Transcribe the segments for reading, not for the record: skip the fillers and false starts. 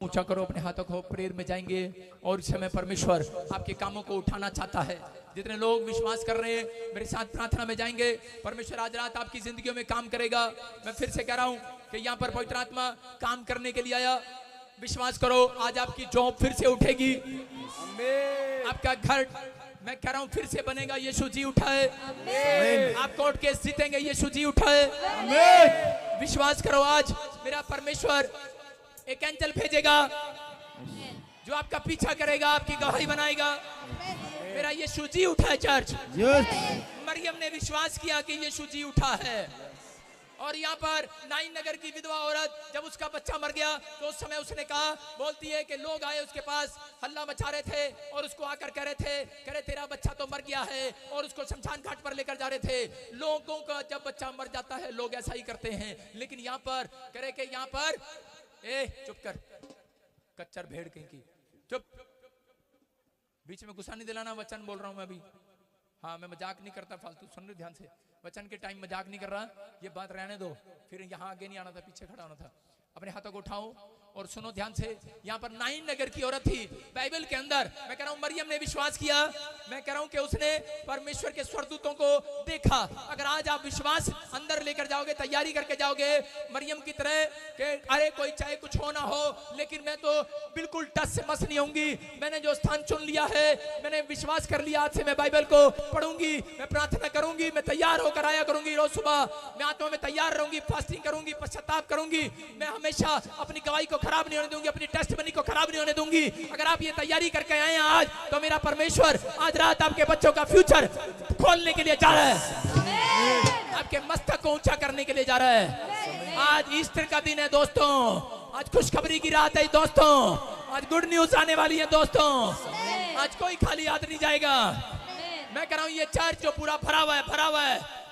ऊंचा करो अपने हाथों को, प्रेयर में जाएंगे और इस समय परमेश्वर आपके कामों को उठाना चाहता है। जितने लोग विश्वास कर रहे हैं मेरे साथ प्रार्थना में जाएंगे, परमेश्वर आज रात आपकी जिंदगियों में काम करेगा। मैं फिर से कह रहा हूं कि यहाँ पर पवित्र आत्मा काम करने के लिए आया। विश्वास करो, आज आपकी जॉब फिर से उठेगी, आपका घर मैं कह रहा हूं फिर से बनेगा। यीशु जी उठा है, आप कोर्ट केस जीतेंगे, यीशु जी उठा है। विश्वास करो, आज मेरा परमेश्वर एक एंजल भेजेगा जो आपका पीछा करेगा, आपकी गवाही बनाएगा। मेरा यीशु जी उठा है चर्च। मरियम ने विश्वास किया कि यीशु जी उठा है। और यहाँ पर नाइन नगर की विधवा औरत, जब उसका बच्चा मर गया तो उस समय उसने कहा, बोलती है कि लोग आए उसके पास, हल्ला मचा रहे थे और उसको आकर कह रहे तेरा बच्चा तो मर गया है, और उसको शमशान घाट पर लेकर जा रहे थे। लोगों का जब बच्चा मर जाता है लोग ऐसा ही करते हैं, लेकिन यहाँ पर कह रहे कि यहाँ पर चुप कर, कच्चर भेड़ कहीं की, चुप, बीच में गुस्सा नहीं दिलाना। वचन बोल रहा हूं मैं अभी। हाँ, मैं मजाक नहीं करता, फालतू सुन रहे ध्यान से। वचन के टाइम मजाक नहीं कर रहा, ये बात रहने दो। फिर यहाँ आगे नहीं आना था, पीछे खड़ा होना था। अपने हाथों को उठाओ और सुनो ध्यान से। यहाँ पर नाइन नगर की औरत थी बाइबल के अंदर। मैं कह रहा हूँ मरियम ने विश्वास किया। मैं कह रहा हूँ कि उसने परमेश्वर के स्वर्गदूतों को देखा। अगर आज आप विश्वास अंदर लेकर जाओगे, तैयारी करके जाओगे मरियम की तरह कि अरे कोई चाहे कुछ हो ना हो, लेकिन मैं तो बिल्कुल टस से मस नहीं होंगी। मैंने जो स्थान चुन लिया है, मैंने विश्वास कर लिया, आज से मैं बाइबल को पढ़ूंगी, मैं प्रार्थना करूंगी, मैं तैयार होकर आया करूंगी। रोज सुबह मैं आत्मा में तैयार रहूंगी, फास्टिंग करूंगी, पश्चाताप करूंगी। मैं हमेशा अपनी गवाही को खराब नहीं होने दूंगी, अपनी टेस्टमनी को खराब नहीं होने दूंगी। अगर आप ये तैयारी करके आए हैं आज, तो मेरा परमेश्वर आज रात आपके बच्चों का फ्यूचर खोलने के लिए जा रहा है, आपके मस्तक को ऊंचा करने के लिए जा रहा है। आज ईस्टर का दिन है दोस्तों, आज खुशखबरी की रात है दोस्तों, आज गुड न्यूज आने वाली है दोस्तों। आज कोई खाली हाथ नहीं जाएगा। मैं कह रहा हूँ ये चर्च जो पूरा भरा हुआ है,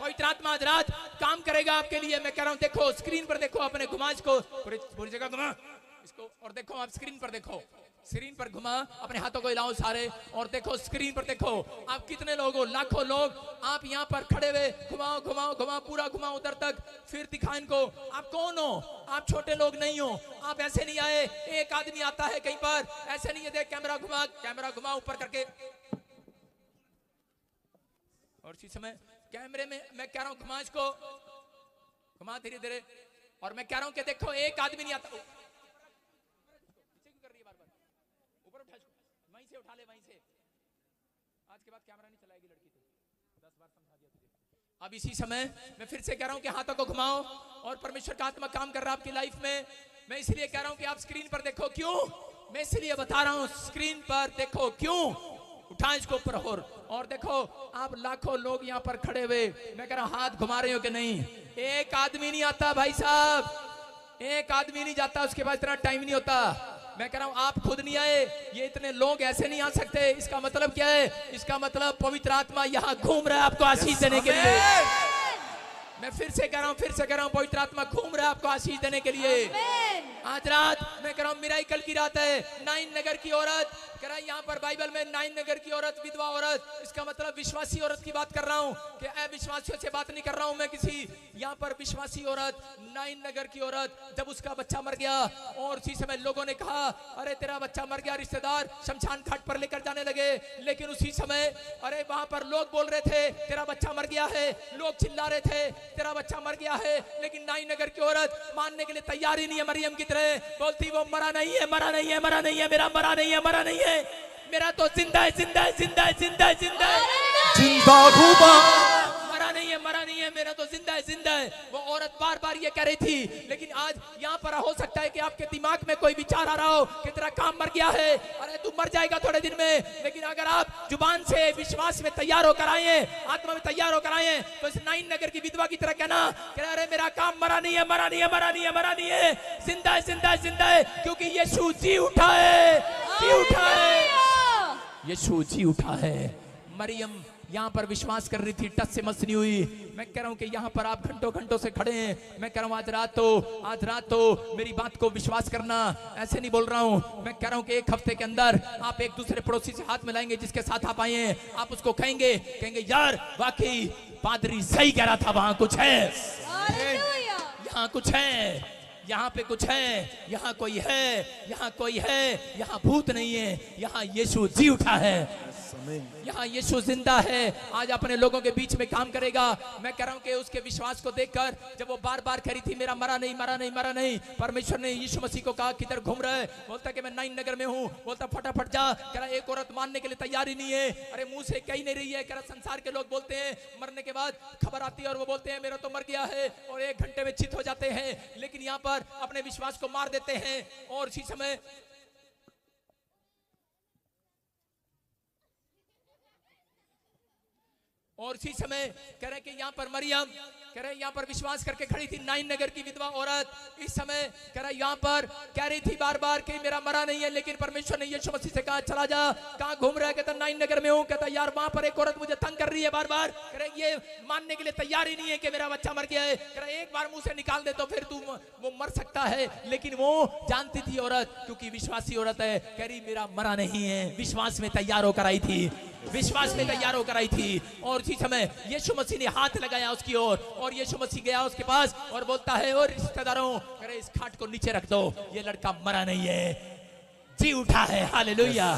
पवित्र आत्मा आज रात काम करेगा आपके लिए। मैं कह रहा हूँ देखो स्क्रीन पर, देखो अपने घुमा इसको, पूरी जगह घुमा इसको, और देखो आप स्क्रीन पर देखो, स्क्रीन पर घुमा, अपने हाथों को हिलाओ सारे, और देखो स्क्रीन पर देखो आप कितने लोग हो, लाखों लोग आप यहाँ पर खड़े हुए। घुमाओ घुमाओ घुमाओ, पूरा घुमाओ उधर तक, फिर दिखा इनको आप कौन हो। आप छोटे लोग नहीं हो, आप ऐसे नहीं आए। एक आदमी आता है कहीं पर, ऐसे नहीं है। देख कैमरा घुमा ऊपर करके, और इसी समय कैमरे में मैं कह रहा हूं घुमा इसको, घुमा धीरे धीरे। और मैं कह रहा हूं कि देखो एक आदमी नहीं आता। पीछे क्यों कर रही है बार-बार? ऊपर उठा इसको, वहीं से उठा ले, वहीं से। आज के बाद कैमरा नहीं चलाएगी लड़की, तो 10 बार समझा दिया तुझे। अब इसी समय मैं फिर से कह रहा हूं कि हाथों को घुमाओ, और परमेश्वर का आत्मा काम कर रहा है आपकी लाइफ में। मैं इसलिए कह रहा हूं कि आप स्क्रीन पर देखो। क्यों? मैं इसलिए बता रहा हूं, स्क्रीन पर देखो। क्यों? उठा इसको ऊपर, और देखो आप लाखों लोग यहाँ पर खड़े हुए। मैं कह रहा हूं हाथ घुमा रहे हो कि नहीं? एक आदमी नहीं आता भाई साहब, एक आदमी नहीं जाता, उसके पास इतना टाइम नहीं होता। मैं कह रहा हूं आप खुद नहीं आए, ये इतने लोग ऐसे नहीं आ सकते। इसका मतलब क्या है? इसका मतलब पवित्र आत्मा यहाँ घूम रहा है आपको आशीष देने के लिए। मैं फिर से कह रहा हूं पवित्र आत्मा घूम रहा है आपको आशीष देने के लिए। आज रात मैं कह रहा हूं मिराकल की रात है। नाइन नगर की औरत कह रहा है यहाँ पर बाइबल में, नाइन नगर की औरत, विधवा औरत, इसका मतलब विश्वासी औरत की बात कर रहा हूँ कि अविश्वासियों से बात नहीं कर रहा हूँ मैं किसी। यहाँ पर विश्वासी औरत, नाइन नगर की औरत, जब उसका बच्चा मर गया और उसी समय लोगों ने कहा अरे तेरा बच्चा मर गया, रिश्तेदार शमशान घाट पर लेकर जाने लगे। लेकिन उसी समय अरे वहां पर लोग बोल रहे थे तेरा बच्चा मर गया है, लोग चिल्ला रहे थे तेरा बच्चा मर गया है, लेकिन नाइन नगर की औरत मानने के लिए तैयार ही नहीं है। मरियम की तरह बोलती वो मरा नहीं है, मेरा मरा नहीं है, मेरा तो जिंदा है, मरा नहीं है, मेरा तो जिंदा है। वो औरत बार बार ये कह रही थी। लेकिन आज यहाँ पर हो सकता है कि आपके दिमाग में कोई विचार आ रहा हो कि तेरा काम मर गया है, अरे तू मर जाएगा थोड़े दिन में। लेकिन अगर आप जुबान से विश्वास में तैयार होकर आए, आत्मा में तैयार होकर आए, तो इस नाइन नगर की विधवा की तरह कहना अरे मेरा काम मरा नहीं है, जिंदा है, क्योंकि यीशु जी उठा है। मरियम यहाँ पर विश्वास कर रही थी, टच से मस नहीं हुई। मैं कह रहा हूँ कि यहाँ पर आप घंटों से खड़े हैं। मैं कह रहा हूँ आज रात तो मेरी बात को विश्वास करना। ऐसे नहीं बोल रहा हूँ, मैं कह रहा हूँ कि एक हफ्ते के अंदर आप एक दूसरे पड़ोसी से हाथ मिलाएंगे, जिसके साथ आप आए हैं, आप उसको कहेंगे यार वाकई पादरी सही कह रहा था, वहां कुछ है, यहाँ कुछ है। यहाँ पे कुछ है, यहाँ कोई है, यहाँ कोई है, यहाँ भूत नहीं है, यहाँ यीशु जी उठा है, यहाँ यीशु जिंदा है, आज अपने लोगों के बीच में काम करेगा। मैं कह रहा हूँ कि उसके विश्वास को देखकर जब वो बार बार कह रही थी मेरा मरा नहीं, मरा नहीं, मरा नहीं, परमेश्वर ने यीशु मसीह को कहा किधर घूम रहा है, बोलता कि मैं नाइन नगर में हूँ, बोलता फटाफट जा, कह रहा एक औरत मानने के लिए तैयार ही नहीं है, अरे मुंह से कही नहीं रही है, कह रहा संसार के लोग बोलते हैं मरने के बाद खबर आती है और वो बोलते हैं मेरा तो मर गया है और 1 घंटे में चित हो जाते हैं, लेकिन यहाँ पर अपने विश्वास को मार देते हैं। और इसी समय कह रहे कि यहाँ पर मरियम कह रहे यहाँ पर विश्वास करके खड़ी थी, नाइन नगर की विधवा औरत इस समय कह रहा यहाँ पर कह रही थी बार बार कि मेरा मरा नहीं है, लेकिन परमेश्वर ने यीशु मसीह से कहा चला जा, कहाँ घूम रहा है, कहता नाइन नगर में हूँ, कहता यार वहां पर एक औरत मुझे तंग कर रही है बार बार, कह रहे ये मानने के लिए तैयार ही नहीं है कि मेरा बच्चा मर गया है, कह रहे एक बार मुंह से निकाल दे तो फिर तू वो मर सकता है, लेकिन वो जानती थी औरत, क्योंकि विश्वासी औरत है, कह रही मेरा मरा नहीं है, विश्वास में तैयार होकर आई थी, विश्वास में तैयार होकर आई थी। और उसी समय यीशु मसीह ने हाथ लगाया उसकी ओर और यीशु मसीह गया उसके पास और बोलता है और रिश्तेदारों करे इस खाट को नीचे रख दो, ये लड़का मरा नहीं है, जी उठा है, हालेलुया।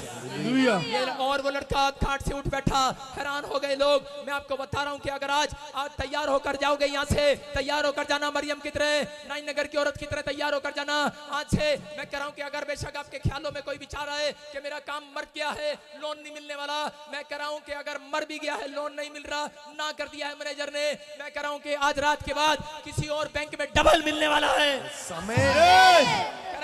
और वो लड़का खाट से उठ बैठा, हैरान हो गए लोग। मैं आपको बता रहा हूं कि अगर आज तैयार होकर जाओगे, यहाँ से तैयार होकर जाना, मरियम की तरह, नाइन नगर की औरत की तरह तैयार होकर जाना आज से। मैं कह रहा हूं कि अगर बेशक आपके ख्यालों में कोई विचार आए कि मेरा काम मर गया है, लोन नहीं मिलने वाला, मैं कह रहा हूं कि अगर मर भी गया है, लोन नहीं मिल रहा, ना कर दिया है मैनेजर ने, मैं कह रहा हूं कि आज रात के बाद किसी और बैंक में डबल मिलने वाला है।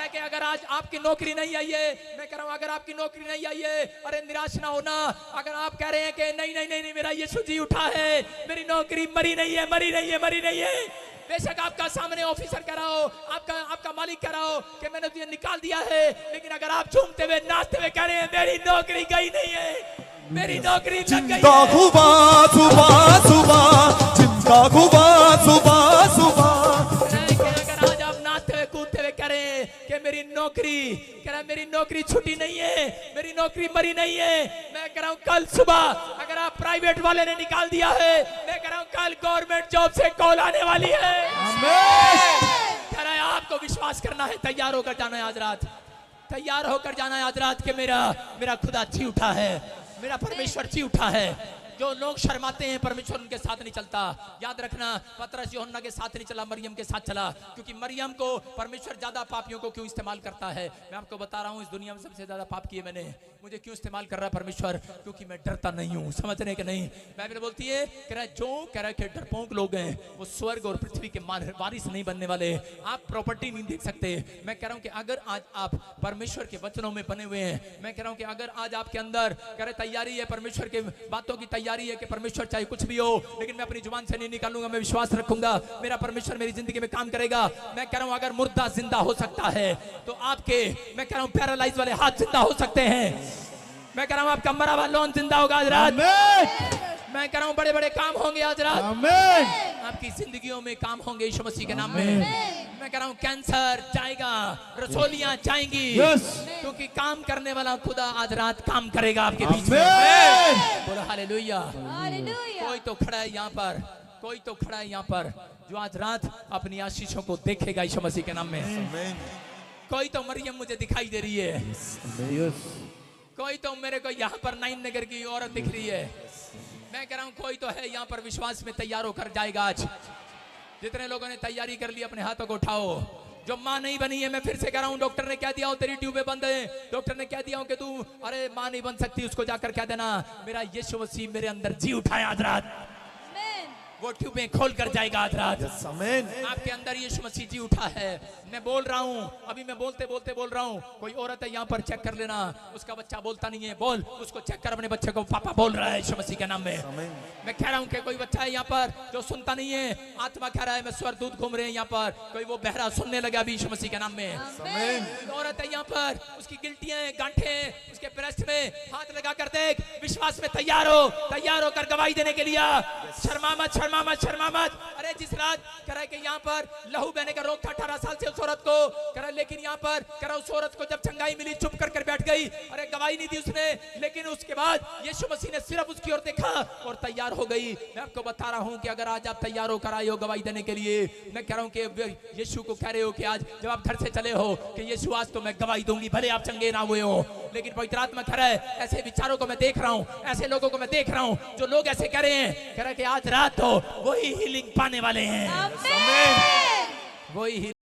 कि अगर आज आपकी नौकरी नहीं आई है, मैं कह रहा हूं अगर आपकी नौकरी नहीं आई है, अरे निराश ना होना। अगर आप कह रहे हैं कि नहीं नहीं नहीं, नहीं मेरा यीशु जी उठा है, मेरी नौकरी मरी नहीं है, मरी नहीं है, मरी नहीं है, बेशक आपका सामने ऑफिसर कह रहा हो, आपका मालिक कह रहा हो कि मैंने तुझे निकाल दिया है, लेकिन अगर आप झूमते हुए नाचते हुए कह रहे हैं मेरी नौकरी गई नहीं है, मेरी नौकरी लग गई है, सुबह सुबह सुबह चिंता सुबह सुबह सुबह, अगर आज आप नाचते हुए कूदते हुए कह रहे हैं कि मेरी नौकरी, कह रहा मेरी नौकरी छुट्टी नहीं है, मेरी नौकरी मरी नहीं है, मैं कह रहा हूं कल सुबह अगर आप प्राइवेट वाले ने निकाल दिया है, मैं कह रहा हूं कल गवर्नमेंट जॉब से कॉल आने वाली है। कह रहा है आपको विश्वास करना है, तैयार होकर जाना है आज रात, तैयार होकर जाना है आज रात के मेरा खुदा जी उठा है, मेरा परमेश्वर जी उठा है। जो लोग शर्माते हैं परमेश्वर उनके साथ नहीं चलता। याद रखना पतरस यूहन्ना के साथ नहीं चला, मरियम के साथ चला, क्योंकि मरियम को परमेश्वर ज्यादा पापियों को क्यों इस्तेमाल करता है, मैं आपको बता रहा हूँ इस दुनिया में सबसे ज्यादा पाप किए मैंने, मुझे क्यों इस्तेमाल कर रहा है परमेश्वर, क्योंकि मैं डरता नहीं हूँ, समझ रहे कि नहीं। बाइबल बोलती है कह रहा है जो कह रहा है कि डरपोक लोग हैं वो स्वर्ग और पृथ्वी के वारिस नहीं बनने वाले, आप प्रॉपर्टी नहीं देख सकते। मैं कह रहा हूँ कि अगर आज आप परमेश्वर के वचनों में बने हुए हैं, मैं कह रहा हूँ कि अगर आज आपके अंदर कह रहे तैयारी है, परमेश्वर के बातों की तैयारी है कि परमेश्वर चाहे कुछ भी हो, लेकिन मैं अपनी जुबान से नहीं निकालूंगा, मैं विश्वास रखूंगा मेरा परमेश्वर मेरी जिंदगी में काम करेगा। मैं कह रहा हूं अगर मुर्दा जिंदा हो सकता है तो आपके, मैं कह रहा हूं पैरालाइज वाले हाथ जिंदा हो सकते हैं, मैं कह रहा हूं आपका मरा हुआ लोन जिंदा होगा आज रात, मैं कह रहा हूं बड़े बड़े काम होंगे आज रात, आपकी जिंदगियों में काम होंगे यीशु मसीह के नाम में। मैं कह रहा हूं कैंसर जाएगा, रसोलियां जाएंगी, क्योंकि काम करने वाला खुदा आज रात काम करेगा आपके बीच में। बोलो हालेलुया। कोई तो खड़ा है यहाँ पर, कोई तो खड़ा है यहाँ पर जो आज रात अपनी आशीषों को देखेगा यीशु मसीह के नाम में। कोई तो मरियम मुझे दिखाई दे रही है, कोई तो मेरे को यहाँ पर नाइन नगर की औरत दिख रही है, मैं कह रहा हूँ कोई तो है यहाँ पर विश्वास में तैयार होकर जाएगा आज। जितने लोगों ने तैयारी कर ली अपने हाथों को उठाओ। जो माँ नहीं बनी है, मैं फिर से कह रहा हूँ डॉक्टर ने कह दिया हो तेरी ट्यूबें बंद है, डॉक्टर ने कह दिया हो कि तू अरे माँ नहीं बन सकती, उसको जाकर कह देना मेरा यीशु मसीह मेरे अंदर जी उठाया आज रात, वो ट्यूबें खोल कर जाएगा आज रात। आपके अंदर यीशु मसीह जी उठा है। मैं बोल रहा हूँ, अभी मैं बोलते बोलते बोल रहा हूँ, कोई औरत है यहाँ पर चेक कर लेना, उसका बच्चा बोलता नहीं है, बोल उसको चेक कर अपने बच्चे को, पापा बोल रहा है यीशु मसीह के नाम में। मैं कह रहा हूँ कि कोई बच्चा है यहाँ पर जो सुनता नहीं है, आत्मा कह रहा है मैं स्वर्गदूत घूम रहे हैं यहाँ पर, कोई वो बहरा सुनने लगा अभी यीशु मसीह के नाम में। औरत है यहाँ पर, उसकी गिल्टियां गांठे उसके ब्रेस्ट में हाथ लगा कर देख, विश्वास में तैयार हो, तैयार होकर गवाही देने के लिए। शर्मा मत, शर्मा मत, शर्मा मत। अरे जिस रात कह रहा है कि यहाँ पर लहू बहने का रोग था 18 साल से उस औरत को, कह रहा लेकिन यहाँ पर कह रहा उस औरत को जब चंगाई मिली चुप कर बैठ गई। अरे गवाही नहीं दी उसने, लेकिन उसके बाद यीशु मसीह ने सिर्फ उसकी ओर देखा और तैयार हो गई। मैं आपको बता रहा हूँ कि अगर आज आप तैयार होकर आए हो गवाही देने के लिए, मैं कह रहा हूँ कि यीशु को कह रहे हो कि आज जब आप घर से चले हो कि यीशु आज तो मैं गवाही दूंगी, भले आप चंगे ना हुए हो, लेकिन पवित्र आत्मा कह रहा है ऐसे विचारों को मैं देख रहा हूँ, ऐसे लोगों को मैं देख रहा हूँ जो लोग ऐसे कह रहे हैं, कह रहा है कि आज रात हो वही हीलिंग पाने वाले हैं, वही